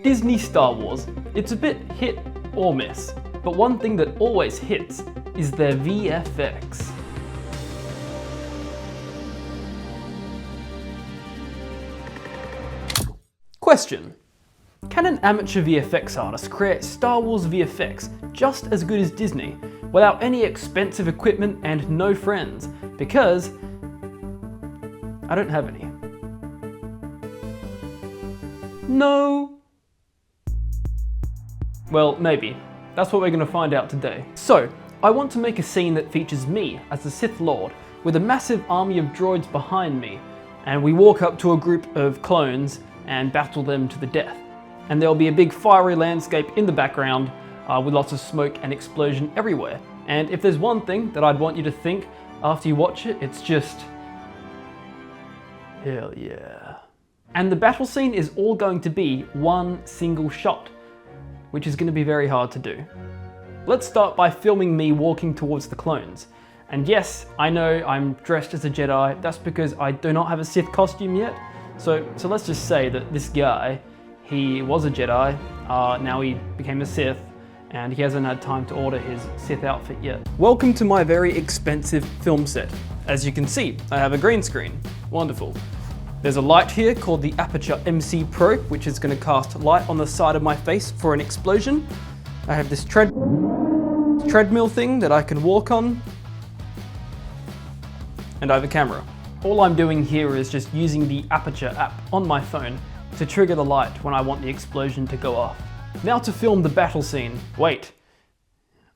Disney Star Wars. It's a bit hit or miss, but one thing that always hits is their VFX. Question: can an amateur VFX artist create Star Wars VFX just as good as Disney without any expensive equipment and no friends? Because I don't have any. No. Well, maybe. That's what we're going to find out today. So, I want to make a scene that features me as the Sith Lord with a massive army of droids behind me, and we walk up to a group of clones and battle them to the death. And there'll be a big fiery landscape in the background with lots of smoke and explosion everywhere. And if there's one thing that I'd want you to think after you watch it, it's just, hell yeah. And the battle scene is all going to be one single shot, which is going to be very hard to do. Let's start by filming me walking towards the clones. And yes, I know I'm dressed as a Jedi. That's because I do not have a Sith costume yet. So let's just say that this guy, he was a Jedi, now he became a Sith, and he hasn't had time to order his Sith outfit yet. Welcome to my very expensive film set. As you can see, I have a green screen. Wonderful. There's a light here called the Aperture MC Pro, which is going to cast light on the side of my face for an explosion. I have this treadmill thing that I can walk on. And I have a camera. All I'm doing here is just using the Aperture app on my phone to trigger the light when I want the explosion to go off. Now to film the battle scene. Wait,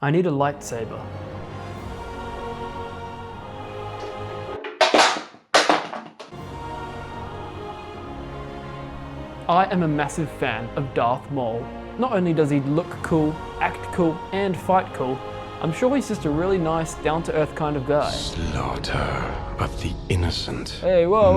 I need a lightsaber. I am a massive fan of Darth Maul. Not only does he look cool, act cool, and fight cool, I'm sure he's just a really nice, down-to-earth kind of guy. Slaughter of the innocent. Hey, whoa,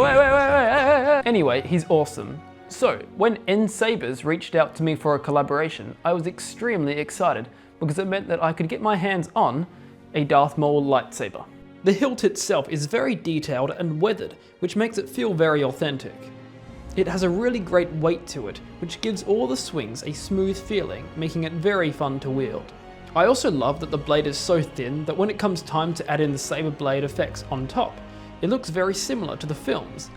wait. Anyway, he's awesome. So, when Nsabers reached out to me for a collaboration, I was extremely excited because it meant that I could get my hands on a Darth Maul lightsaber. The hilt itself is very detailed and weathered, which makes it feel very authentic. It has a really great weight to it, which gives all the swings a smooth feeling, making it very fun to wield. I also love that the blade is so thin that when it comes time to add in the saber blade effects on top, it looks very similar to the films.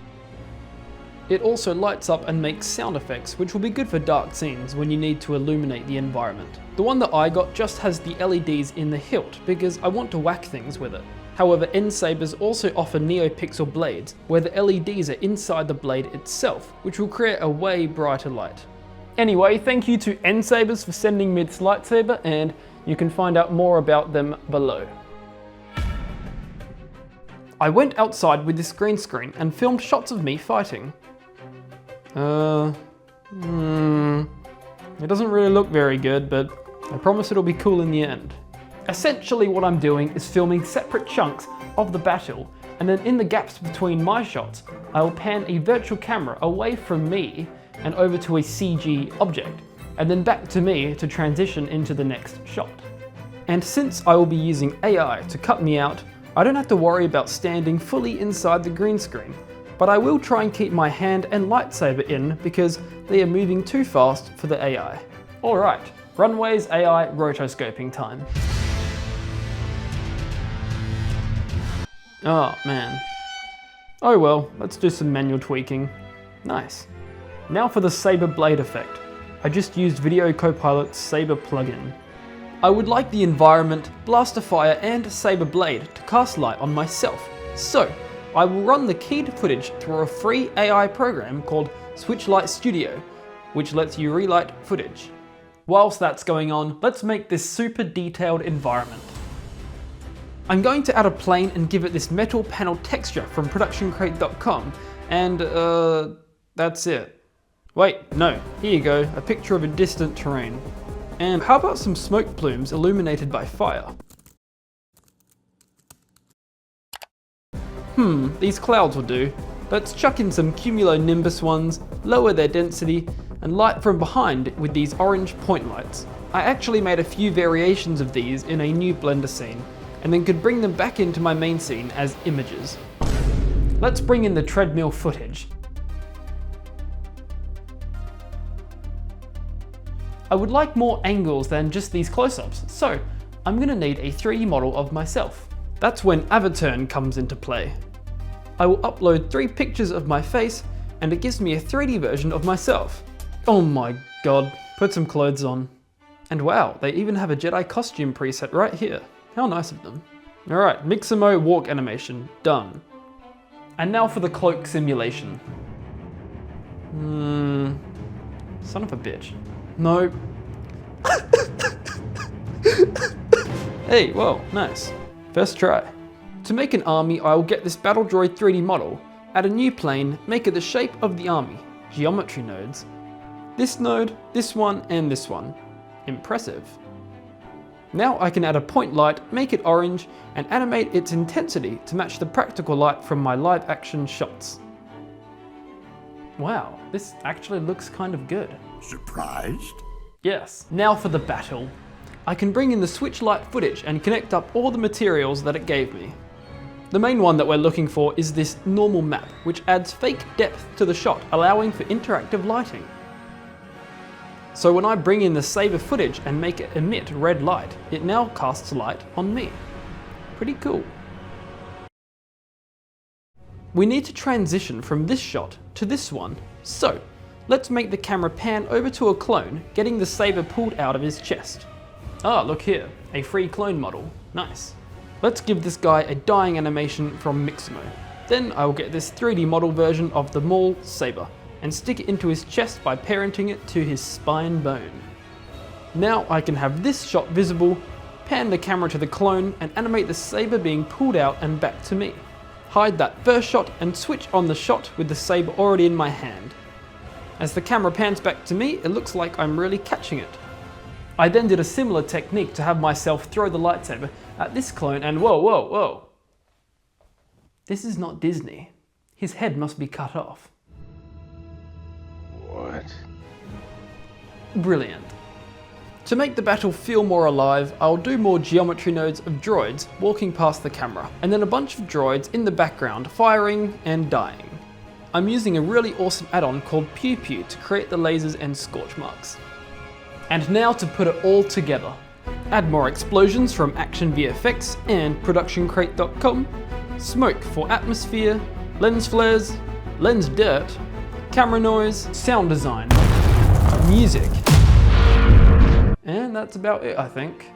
It also lights up and makes sound effects, which will be good for dark scenes when you need to illuminate the environment. The one that I got just has the LEDs in the hilt because I want to whack things with it. However, Nsabers also offer NeoPixel blades, where the LEDs are inside the blade itself, which will create a way brighter light. Anyway, thank you to Nsabers for sending me this lightsaber, and you can find out more about them below. I went outside with this green screen and filmed shots of me fighting. It doesn't really look very good, but I promise it'll be cool in the end. Essentially what I'm doing is filming separate chunks of the battle, and then in the gaps between my shots, I will pan a virtual camera away from me and over to a CG object, and then back to me to transition into the next shot. And since I will be using AI to cut me out, I don't have to worry about standing fully inside the green screen, but I will try and keep my hand and lightsaber in because they are moving too fast for the AI. Alright, runways AI rotoscoping time. Oh man. Oh well, let's do some manual tweaking. Nice. Now for the saber blade effect. I just used Video Copilot's saber plugin. I would like the environment, blaster fire and saber blade to cast light on myself. So, I will run the keyed footage through a free AI program called Switchlight Studio, which lets you relight footage. Whilst that's going on, let's make this super detailed environment. I'm going to add a plane and give it this metal panel texture from productioncrate.com, and that's it. Wait, no, here you go, a picture of a distant terrain. And how about some smoke plumes illuminated by fire? These clouds will do. Let's chuck in some cumulonimbus ones, lower their density, and light from behind with these orange point lights. I actually made a few variations of these in a new Blender scene, and then could bring them back into my main scene as images. Let's bring in the treadmill footage. I would like more angles than just these close-ups, so I'm going to need a 3D model of myself. That's when Avaturn comes into play. I will upload 3 pictures of my face and it gives me a 3D version of myself. Oh my god, put some clothes on. And wow, they even have a Jedi costume preset right here. How nice of them. Alright, Mixamo walk animation, done. And now for the cloak simulation. Son of a bitch. No. Hey, whoa, nice. First try. To make an army, I will get this battle droid 3D model, add a new plane, make it the shape of the army, geometry nodes. This node, this one, and this one. Impressive. Now I can add a point light, make it orange, and animate its intensity to match the practical light from my live action shots. Wow, this actually looks kind of good. Surprised? Yes. Now for the battle. I can bring in the switch light footage and connect up all the materials that it gave me. The main one that we're looking for is this normal map, which adds fake depth to the shot, allowing for interactive lighting. So when I bring in the saber footage and make it emit red light, it now casts light on me. Pretty cool. We need to transition from this shot to this one, so let's make the camera pan over to a clone, getting the saber pulled out of his chest. Ah, look here, a free clone model. Nice. Let's give this guy a dying animation from Mixamo. Then I will get this 3D model version of the Maul saber and stick it into his chest by parenting it to his spine bone. Now I can have this shot visible, pan the camera to the clone and animate the saber being pulled out and back to me. Hide that first shot and switch on the shot with the saber already in my hand. As the camera pans back to me, it looks like I'm really catching it. I then did a similar technique to have myself throw the lightsaber at this clone and whoa, whoa, whoa. This is not Disney. His head must be cut off. What? Brilliant. To make the battle feel more alive, I'll do more geometry nodes of droids walking past the camera, and then a bunch of droids in the background firing and dying. I'm using a really awesome add-on called Pew Pew to create the lasers and scorch marks. And now to put it all together. Add more explosions from Action VFX and ProductionCrate.com, smoke for atmosphere, lens flares, lens dirt, camera noise, sound design, music. And that's about it, I think.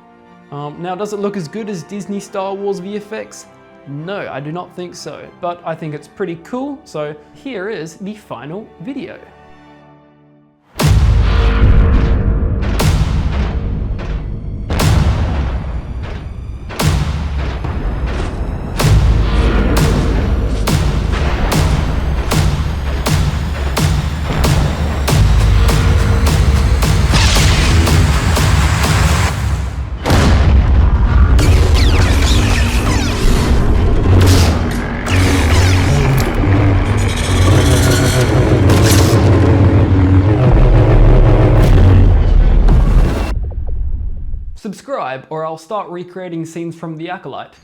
Now, does it look as good as Disney Star Wars VFX? No, I do not think so, but I think it's pretty cool, so here is the final video. Subscribe or I'll start recreating scenes from The Acolyte.